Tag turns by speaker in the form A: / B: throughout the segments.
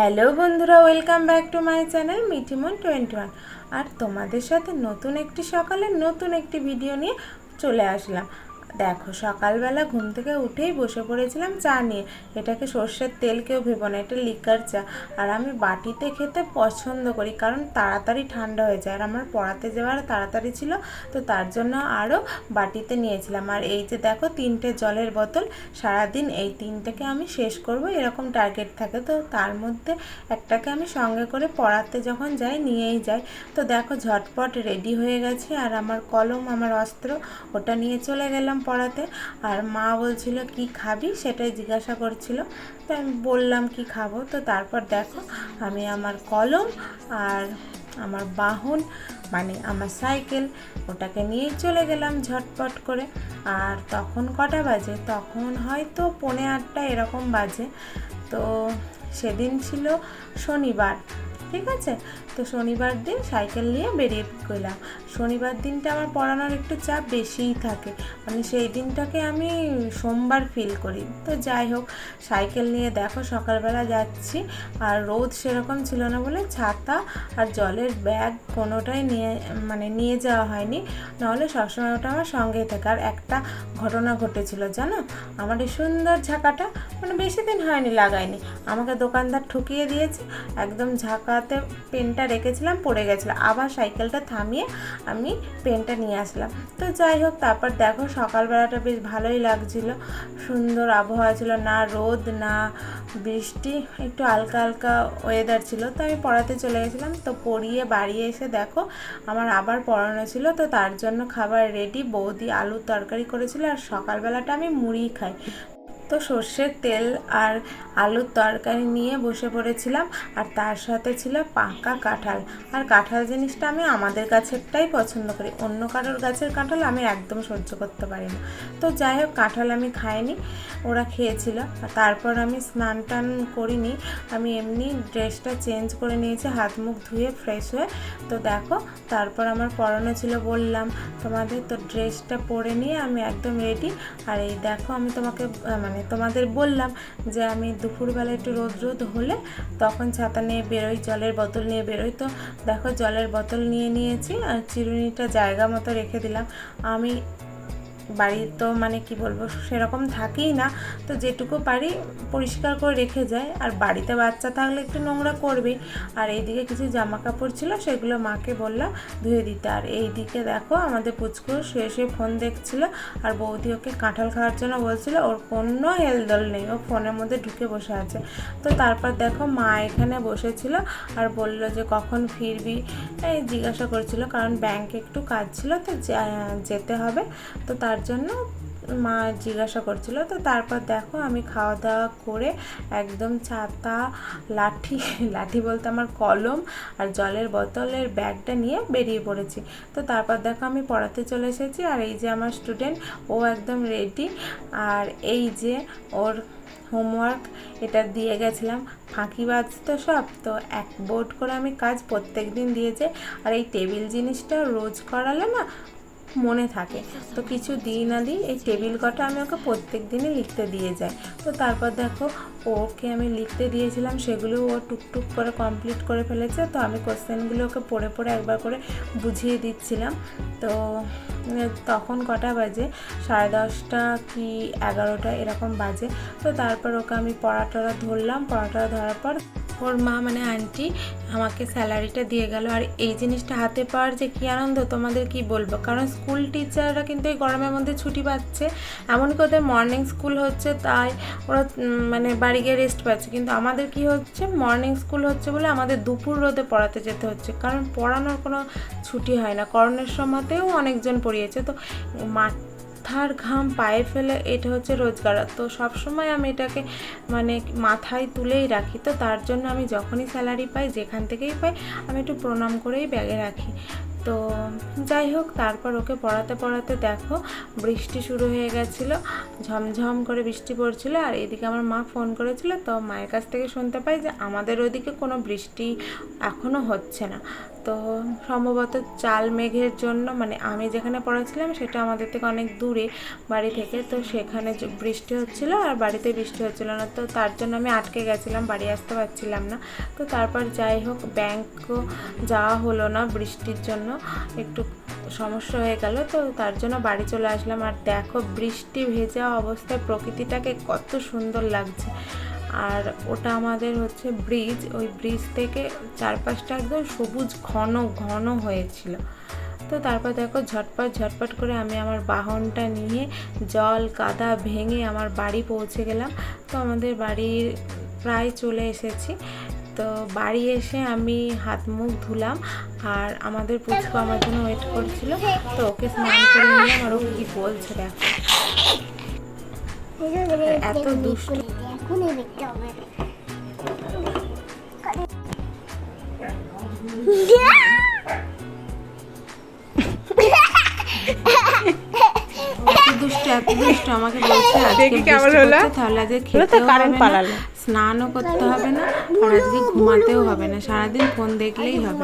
A: Hello বন্ধুরা, welcome back to my channel Mithimon 21। আর তোমাদের সাথে নতুন একটি সকালে নতুন একটি ভিডিও নিয়ে চলে আসলাম। দেখো, সকালবেলা ঘুম থেকে উঠেই বসে পড়েছিলাম চা নিয়ে। এটাকে সর্ষের তেল কেউ ভেবো না, এটা লিকার চা। আর আমি বাটিতে খেতে পছন্দ করি কারণ তাড়াতাড়ি ঠান্ডা হয়ে যায়। আর আমার পড়াতে যাওয়ার তাড়াতাড়ি ছিল, তো তার জন্য আরও বাটিতে নিয়েছিলাম। আর এই যে দেখো, 3টে জলের বোতল, সারাদিন এই 3টেকে আমি শেষ করব এরকম টার্গেট থাকে। তো তার মধ্যে একটাকে আমি সঙ্গে করে পড়াতে যখন যাই নিয়েই যাই। তো দেখো, ঝটপট রেডি হয়ে গেছি আর আমার কলম, আমার অস্ত্র, ওটা নিয়ে চলে গেলাম পড়াতে। আর মা বলছিল কি খাবি, সেটাই জিজ্ঞাসা করছিল। তো আমি বললাম কি খাবো। তো তারপর দেখো, আমি আমার কলম আর আমার বাহন মানে আমার সাইকেল, ওটাকে নিয়েই চলে গেলাম ঝটপট করে। আর তখন কটা বাজে, তখন হয়তো 7:45 এরকম বাজে। তো সেদিন ছিল শনিবার, ঠিক আছে। তো শনিবার দিন সাইকেল নিয়ে বেরিয়ে গেলাম। শনিবার দিনটা আমার পড়ানোর একটু চাপ বেশিই থাকে, মানে সেই দিনটাকে আমি সোমবার ফিল করি। তো যাই হোক, সাইকেল নিয়ে দেখো সকালবেলা যাচ্ছি। আর রোদ সেরকম ছিল না বলে ছাতা আর জলের ব্যাগ কোনোটাই নিয়ে যাওয়া হয়নি, নাহলে সবসময় ওটা আমার সঙ্গেই থাকে। আর একটা ঘটনা ঘটেছিল জানো, আমার এই সুন্দর ঝাঁকাটা মানে বেশি দিন হয়নি লাগাইনি, আমাকে দোকানদার ঠকিয়ে দিয়েছে। একদম ঝাঁকাতে পেনটা রেখেছিলাম, পড়ে গেছিলো। আবার সাইকেলটা থামিয়ে আমি পেনটা নিয়ে আসলাম। তো যাই হোক, তারপর দেখো সকালবেলাটা বেশ ভালোই লাগছিল, সুন্দর আবহাওয়া ছিল, না রোদ না বৃষ্টি, একটু হালকা হালকা ওয়েদার ছিল। তো আমি পড়াতে চলে গেছিলাম। তো পড়িয়ে বাড়ি এসে দেখো আমার আবার পড়ানো ছিল, তো তার জন্য খাবার রেডি। বৌদি আলুর তরকারি করেছিল, আর সকালবেলাটা আমি মুড়ি খাই। তো সর্ষের তেল আর আলুর তরকারি নিয়ে বসে পড়েছিলাম। আর তার সাথে ছিল পাকা কাঁঠাল। আর কাঁঠাল জিনিসটা আমি আমাদের গাছেরটাই পছন্দ করি, অন্য কারোর গাছের কাঁঠাল আমি একদম সহ্য করতে পারি না। তো যাই হোক, কাঁঠাল আমি খাইনি, ওরা খেয়েছিল। তারপর আমি স্নান টান করিনি, আমি এমনি ড্রেসটা চেঞ্জ করে নিয়েছি, হাত মুখ ধুয়ে ফ্রেশ হয়ে। তো দেখো, তারপর আমার পরানো ছিল বললাম তোমাদের, তো ড্রেসটা পরে নিয়ে আমি একদম রেডি। আর এই দেখো, আমি তোমাদের বললাম যে আমি দুপুরবেলা একটু রোদ রোদ হলে তখন ছাতা নিয়ে বেরোই, জলের বোতল নিয়ে বেরোই। তো দেখো, জলের বোতল নিয়ে নিয়েছি আর চিরুনিটা জায়গা মতো রেখে দিলাম। আমি বাড়ি তো কি বলবো, সেরকম থাকেই না, তো যেটুকু পারি পরিষ্কার করে রেখে যায়। আর বাড়িতে বাচ্চা থাকলে একটু নোংরা করবেই। আর এইদিকে কিছু জামা কাপড় ছিল, সেগুলো মাকে বললাম ধুয়ে দিতে। আর এইদিকে দেখো, আমাদের পুচকু শুয়ে শুয়ে ফোন দেখছিল, আর বৌদি ওকে কাঁঠাল খাওয়ার জন্য বলছিল। ওর কোনো হেলদোল নেই, ও ফোনের মধ্যে ঢুকে বসে আছে। তো তারপর দেখো, মা এখানে বসেছিল আর বলল যে কখন ফিরবি, এই জিজ্ঞাসা করছিল, কারণ ব্যাংকে একটু কাজ ছিল, তো যেতে হবে। তো তার জন্য মা জিজ্ঞাসা করছিল। তো তারপর দেখো, আমি খাওয়া দাওয়া করে একদম ছাতা, লাঠি বলতে আমার কলম আর জলের বোতলের ব্যাগটা নিয়ে বেরিয়ে পড়েছি। তো তারপর দেখো, আমি পড়াতে চলে এসেছি। আর এই যে আমার স্টুডেন্ট, ও একদম রেডি। আর এই যে ওর হোমওয়ার্ক, এটা দিয়ে গেছিলাম, ফাঁকিবাজ তো সব, তো এক বোর্ড করে আমি কাজ প্রত্যেক দিন দিয়ে যাই। আর এই টেবিল জিনিসটা রোজ করালে না মনে থাকে, তো কিছু দিই না দিই এই টেবিল কটা আমি ওকে প্রত্যেক দিনই লিখতে দিয়ে যাই। তো তারপর দেখো, ওকে আমি লিখতে দিয়েছিলাম, সেগুলো ও টুকটুক করে কমপ্লিট করে ফেলেছে। তো আমি কোশ্চেনগুলো ওকে পড়ে পড়ে একবার করে বুঝিয়ে দিচ্ছিলাম। তো তখন কটা বাজে, 10:30 কি 11টা এরকম বাজে। তো তারপর ওকে আমি পড়াটা ধরলাম, পড়াটা ধরার পর ওর মা আন্টি আমাকে স্যালারিটা দিয়ে গেল। আর এই জিনিসটা হাতে পাওয়ার যে কী আনন্দ তোমাদের কি বলবো, কারণ স্কুল টিচাররা কিন্তু এই গরমের মধ্যে ছুটি পাচ্ছে, এমনকি ওদের মর্নিং স্কুল হচ্ছে, তাই ওরা বাড়ি গিয়ে রেস্ট পাচ্ছে। কিন্তু আমাদের কি হচ্ছে, মর্নিং স্কুল হচ্ছে বলে আমাদের দুপুর রোদে পড়াতে যেতে হচ্ছে, কারণ পড়ানোর কোনো ছুটি হয় না। করোনার সময়তেও অনেকজন পড়িয়েছে, তো মাথার ঘাম পায়ে ফেলে এটা হচ্ছে রোজগার। তো সবসময় আমি এটাকে মাথায় তুলেই রাখি। তো তার জন্য আমি যখনই স্যালারি পাই, যেখান থেকেই পাই, আমি একটু প্রণাম করেই ব্যাগে রাখি। তো যাই হোক, তারপর ওকে পড়াতে পড়াতে দেখো বৃষ্টি শুরু হয়ে গেছিলো, ঝমঝম করে বৃষ্টি পড়ছিল। আর এদিকে আমার মা ফোন করেছিল, তো মায়ের কাছ থেকে শুনতে পাই যে আমাদের ওদিকে কোনো বৃষ্টি এখনও হচ্ছে না। তো সম্ভবত চাল মেঘের জন্য, মানে আমি যেখানে পড়াছিলাম সেটা আমাদের থেকে অনেক দূরে বাড়ি থেকে, তো সেখানে বৃষ্টি হচ্ছিল আর বাড়িতে বৃষ্টি হচ্ছিল না, তো তার জন্য আমি আটকে গেছিলাম, বাড়ি আসতে পারছিলাম না। তো তারপর যাই হোক ব্যাংকও যাওয়া হলো না বৃষ্টির জন্য, একটু সমস্যা হয়ে গেল, তো তার জন্য বাড়ি চলে আসলাম। আর দেখো বৃষ্টি ভেজা অবস্থায় প্রকৃতিটাকে কত সুন্দর লাগছে। আর ওটা আমাদের হচ্ছে ব্রিজ, ওই ব্রিজ থেকে চারপাশটা একদম সবুজ ঘন ঘন হয়েছিল। তো তারপর দেখো ঝটপট ঝটপট করে আমি আমার বাহনটা নিয়ে জল কাদা ভেঙে আমার বাড়ি পৌঁছে গেলাম। তো আমাদের বাড়ির প্রায় চলে এসেছি। তো বাড়ি এসে আমি হাত মুখ ধুলাম, আর আমাদের পুচকু আমার জন্য ওয়েট করছিল, তো ওকে স্নান করে নিলাম। আর ও কি বলছে দেখো, এত দুষ্টু। এত দুষ্ট আমাকে বলছে তাহলে আজকে খেতেও হবে না, স্নানও করতে হবে না, আর আজকে ঘুমাতেও হবে না, সারাদিন ফোন দেখলেই হবে।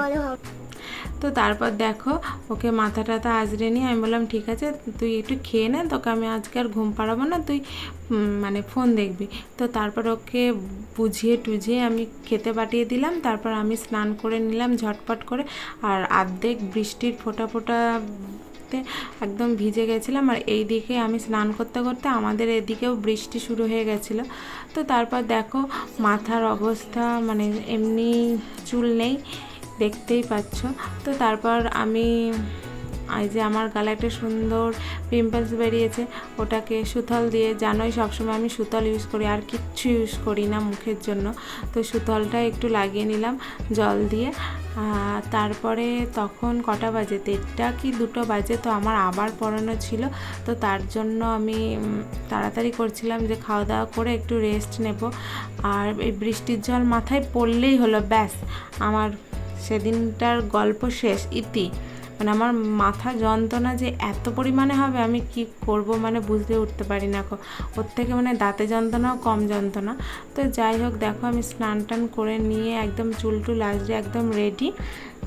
A: তো তারপর দেখো ওকে মাথা টাথা আজরে নিয়ে আমি বললাম ঠিক আছে তুই একটু খেয়ে নে, তোকে আমি আজকে আর ঘুম পাড়াবো না, তুই মানে ফোন দেখবি। তো তারপর ওকে বুঝিয়ে টুঝিয়ে আমি খেতে পাঠিয়ে দিলাম। তারপর আমি স্নান করে নিলাম ঝটপট করে, আর অর্ধেক বৃষ্টির ফোঁটা ফোঁটা একদম ভিজে গেছিলাম। আর এই দিকে আমি স্নান করতে করতে আমাদের এদিকেও বৃষ্টি শুরু হয়ে গেছিলো। তো তারপর দেখো মাথার অবস্থা, মানে এমনি চুল নেই, দেখতেই পাচ্ছ। তো তারপর আমি এই যে আমার গালে একটা সুন্দর পিম্পলস বেরিয়েছে, ওটাকে সুথল দিয়ে, জানোই সবসময় আমি সুতল ইউজ করি, আর কিচ্ছু ইউজ করি না মুখের জন্য। তো সুতলটা একটু লাগিয়ে নিলাম জল দিয়ে। তারপরে তখন কটা বাজে, 1:30 কি 2 বাজে, তো আমার আবার পড়ানো ছিল। তো তার জন্য আমি তাড়াতাড়ি করছিলাম যে খাওয়া দাওয়া করে একটু রেস্ট নেব। আর এই বৃষ্টির জল মাথায় পড়লেই হলো, ব্যাস আমার সেদিনটার গল্প শেষ, ইতি। মানে আমার মাথা যন্ত্রণা যে এত পরিমাণে হবে আমি কি করব মানে বুঝতে উঠতে পারি না, ওর থেকে মানে দাঁতে যন্ত্রণাও কম যন্ত্রণা। তো যাই হোক দেখো আমি স্নান টান করে নিয়ে একদম চুল টুল আসলে একদম রেডি।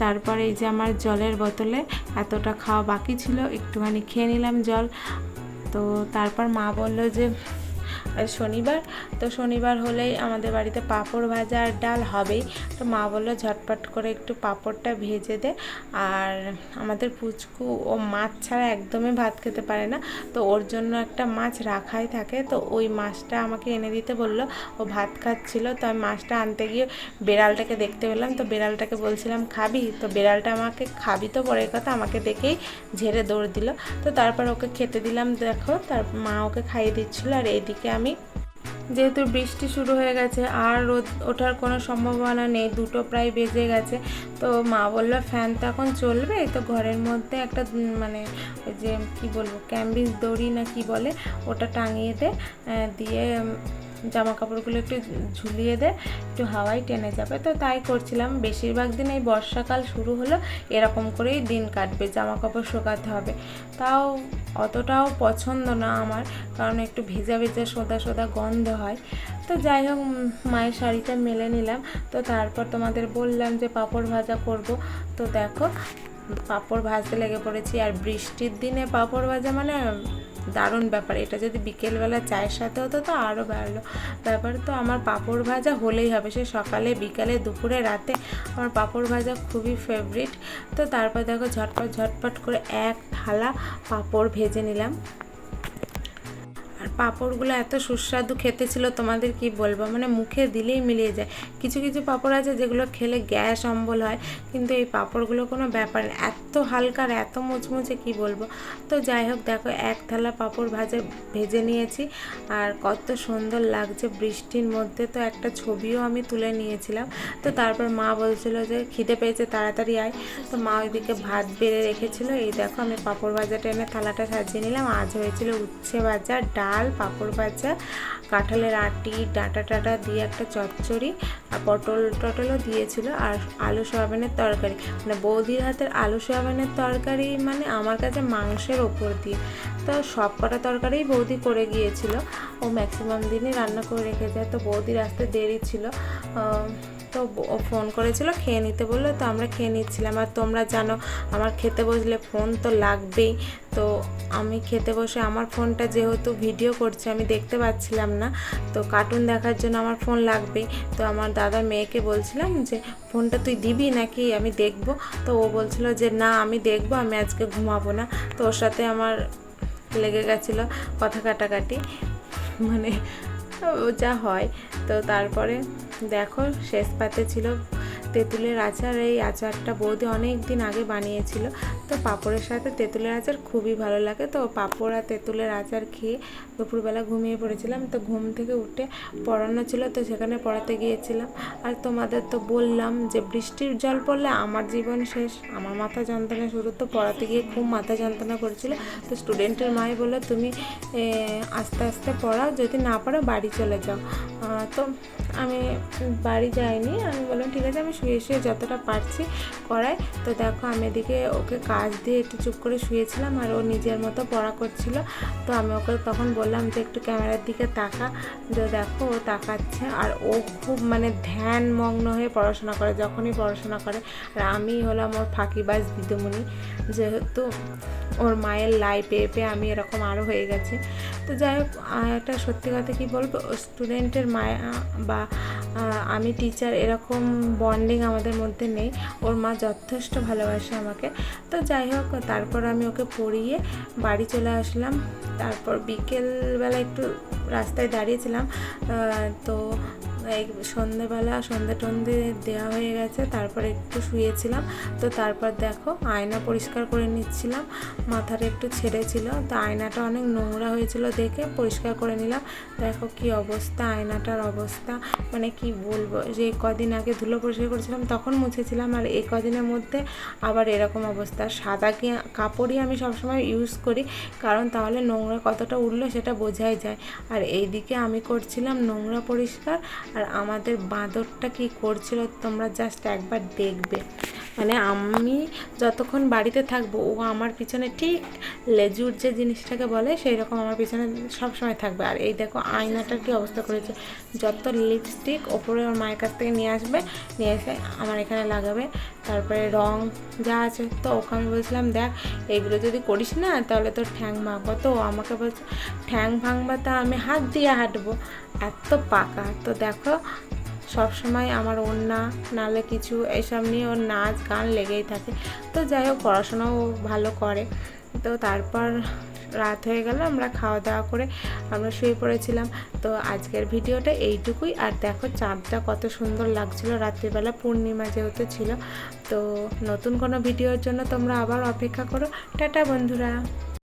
A: তারপরে এই যে আমার জলের বোতলে এতটা খাওয়া বাকি ছিল, একটুখানি খেয়ে নিলাম জল। তো তারপর মা বললো যে শনিবার, তো শনিবার হলেই আমাদের বাড়িতে পাঁপড় ভাজা আর ডাল হবেই। তো মা বললো ঝটপট করে একটু পাঁপড়টা ভেজে দে। আর আমাদের পুচকু ও মাছ ছাড়া একদমই ভাত খেতে পারে না, তো ওর জন্য একটা মাছ রাখাই থাকে, তো ওই মাছটা আমাকে এনে দিতে বললো। ও ভাত খাচ্ছিল, তো আমি মাছটা আনতে গিয়ে বেড়ালটাকে দেখতে পেলাম, তো বেড়ালটাকে বলছিলাম খাবি, তো বেড়ালটা আমাকে খাবি তো পরের কথা, আমাকে দেখেই ঝেড়ে দৌড় দিল। তো তারপর ওকে খেতে দিলাম, দেখো তার মা ওকে খাইয়ে দিচ্ছিলো। আর এইদিকে আমি, যেহেতু বৃষ্টি শুরু হয়ে গেছে আর রোদ ওঠার কোনো সম্ভাবনা নেই, 2টো প্রায় বেজে গেছে, তো মা বললো ফ্যান তো এখন চলবে, তো ঘরের মধ্যে একটা মানে ওই যে কী বলবো ক্যাম্বিস দড়ি না কি বলে ওটা টাঙিয়ে দে, দিয়ে জামা কাপড়গুলো একটু ঝুলিয়ে দে, একটু হাওয়াই টেনে যাবে। তো তাই করছিলাম। বেশিরভাগ দিন এই বর্ষাকাল শুরু হলো এরকম করেই দিন কাটবে, জামা কাপড় শুকাতে হবে। তাও অতটাও পছন্দ না আমার, কারণ একটু ভেজা ভেজা সোদা সোদা গন্ধ হয়। তো যাই হোক মায়ের শাড়িটা মেলে নিলাম। তো তারপর তোমাদের বললাম যে পাঁপড় ভাজা করব। তো দেখো পাঁপড় ভাজতে লেগে পড়েছি। আর বৃষ্টির দিনে পাঁপড় ভাজা মানে দারুণ ব্যাপার। এটা যদি বিকেলবেলা চায়ের সাথে হতো তো আরও ভালো ব্যাপার। তো আমার পাঁপড় ভাজা হলেই হবে, সে সকালে বিকালে দুপুরে রাতে আমার পাঁপড় ভাজা খুবই ফেভারিট। তো তারপর দেখো ঝটপট ঝটপট করে এক থালা পাঁপড় ভেজে নিলাম। আর পাঁপড়গুলো এত সুস্বাদু খেতে ছিল তোমাদের কি বলবো, মানে মুখে দিলেই মিলিয়ে যায়। কিছু কিছু পাঁপড় আছে যেগুলো খেলে গ্যাস অম্বল হয়, কিন্তু এই পাঁপড়গুলো কোনো ব্যাপার না, এত হালকা আর এত মুচমুচে কি বলবো। তো যাই হোক দেখো এক থালা পাঁপড় ভেজে নিয়েছি, আর কত সুন্দর লাগছে বৃষ্টির মধ্যে। তো একটা ছবিও আমি তুলে নিয়েছিলাম। তো তারপর মা বলছিল যে খিদে পেয়েছে তাড়াতাড়ি আয়, তো মা ওইদিকে ভাত বেড়ে রেখেছিল। এই দেখো আমি পাঁপড় ভাজাটা এনে থালাটা সাজিয়ে নিলাম। আজ হয়েছিল উচ্ছে ভাজা, ডাল, পাঁপড় ভাজা, কাঁঠালের আটি, ডাঁটা টাটা দিয়ে একটা চচ্চড়ি, আর পটল টটলও দিয়েছিল, আর আলু সয়াবিনের তরকারি। মানে বৌদির হাতের আলু সয়াবিনের তরকারি মানে আমার কাছে মাংসের ওপর দিয়ে। তো সব কটা তরকারিই বৌদি করে গিয়েছিল, ও ম্যাক্সিমাম দিনই রান্না করে রেখে যায়। তো বৌদির আসতে দেরি ছিল, তো ও ফোন করেছিল, খেয়ে নিতে বললো, তো আমরা খেয়ে নিচ্ছিলাম। আর তোমরা জানো আমার খেতে বসলে ফোন তো লাগবেই। তো আমি খেতে বসে আমার ফোনটা যেহেতু ভিডিও করছে আমি দেখতে পাচ্ছিলাম না, তো কার্টুন দেখার জন্য আমার ফোন লাগবেই। তো আমার দাদার মেয়েকে বলছিলাম যে ফোনটা তুই দিবি নাকি আমি দেখব। তো ও বলছিল যে না আমি দেখবো, আমি আজকে ঘুমাবো না। তো ওর সাথে আমার লেগে গেছিলো কথা কাটাকাটি, মানে যা হয়। তো তারপরে দেখো শেষ পাতে ছিল তেঁতুলের আচার। এই আচারটা বৌদি অনেক দিন আগে বানিয়েছিল। তো পাঁপড়ের সাথে তেঁতুলের আচার খুবই ভালো লাগে। তো পাঁপড় আর তেঁতুলের আচার খেয়ে দুপুরবেলা ঘুমিয়ে পড়েছিলাম। তো ঘুম থেকে উঠে পড়ানো ছিল, তো সেখানে পড়াতে গিয়েছিলাম। আর তোমাদের তো বললাম যে বৃষ্টির জল পড়লে আমার জীবন শেষ, আমার মাথা যন্ত্রণা শুরু। তো পড়াতে গিয়ে খুব মাথা যন্ত্রণা করেছিল। তো স্টুডেন্টের মাই বললো তুমি আস্তে আস্তে পড়াও, যদি না পারো বাড়ি চলে যাও। তো আমি বাড়ি যাইনি, আমি বললাম ঠিক আছে আমি শুয়ে শুয়ে যতটা পারছি করাই। তো দেখো আমি এদিকে ওকে কাজ দিয়ে একটু চুপ করে শুয়েছিলাম, আর ও নিজের মতো পড়া করছিল। তো আমি ওকে তখন বললাম যে একটু ক্যামেরার দিকে তাকা। যে দেখো ও তাকাচ্ছে, আর ও খুব মানে ধ্যানমগ্ন হয়ে পড়াশোনা করে যখনই পড়াশোনা করে। আর আমি হলাম ওর ফাঁকিবাজ দিদিমণি, যেহেতু ওর মায়ের লাই পেয়ে পেয়ে আমি এরকম আরও হয়ে গেছি। তো যাই হোক, একটা সত্যি কথা কী বলবো, স্টুডেন্টের মায়া বা আমি টিচার এরকম বন্ডিং আমাদের মধ্যে নেই। ওর মা যথেষ্ট ভালোবাসে আমাকে। তো যাই হোক, তারপর আমি ওকে পড়িয়ে বাড়ি চলে আসলাম। তারপর বিকেলবেলা একটু রাস্তায় দাঁড়িয়েছিলাম। তো এই সন্ধেবেলা সন্ধে টন্ধে দেওয়া হয়ে গেছে, তারপর একটু শুয়েছিলাম। তো তারপর দেখো আয়না পরিষ্কার করে নিচ্ছিলাম, মাথাটা একটু ছেড়েছিল। তো আয়নাটা অনেক নোংরা হয়েছিল দেখে পরিষ্কার করে নিলাম। দেখো কি অবস্থা, আয়নাটার অবস্থা মানে কি বলবো, যে কদিন আগে ধুলো পরিষ্কার করেছিলাম তখন মুছেছিলাম, আর এই কদিনের মধ্যে আবার এরকম অবস্থা। সাদা কাপড়ই আমি সবসময় ইউজ করি, কারণ তাহলে নোংরা কতটা উঠলো সেটা বোঝাই যায়। আর এইদিকে আমি করছিলাম নোংরা পরিষ্কার, আর আমাদের বাঁদরটা কি করছিল তোমরা জাস্ট একবার দেখবে। মানে আমি যতক্ষণ বাড়িতে থাকবো ও আমার পিছনে ঠিক লেজুর যে জিনিসটাকে বলে সেই রকম আমার পিছনে সবসময় থাকবে। আর এই দেখো আয়নাটার কি অবস্থা করেছে, যত লিপস্টিক ওপরে ওর মায়ের কাছ থেকে নিয়ে আসবে, নিয়ে এসে আমার এখানে লাগাবে। তারপরে রং যা আছে, তো ওকে আমি বলছিলাম দেখ এইগুলো যদি করিস না তাহলে তোর ঠ্যাং ভাঙবো। তো আমাকে বলছে ঠ্যাং ভাঙবা তা আমি হাত দিয়ে হাঁটবো, এত পাকা। তো দেখো সবসময় আমার ওড়না নাহলে কিছু এসব নিয়ে ওর নাচ গান লেগেই থাকে। তো যাই হোক পড়াশোনাও ভালো করে। তো তারপর রাত হয়ে গেল, আমরা খাওয়া দাওয়া করে আমরা শুয়ে পড়েছিলাম। তো আজকের ভিডিওটা এইটুকুই। আর দেখো চাঁদটা কত সুন্দর লাগছিল রাত্রিবেলা, পূর্ণিমা যেহেতু ছিল। তো নতুন কোনো ভিডিওর জন্য তোমরা আবার অপেক্ষা করো। টাটা বন্ধুরা।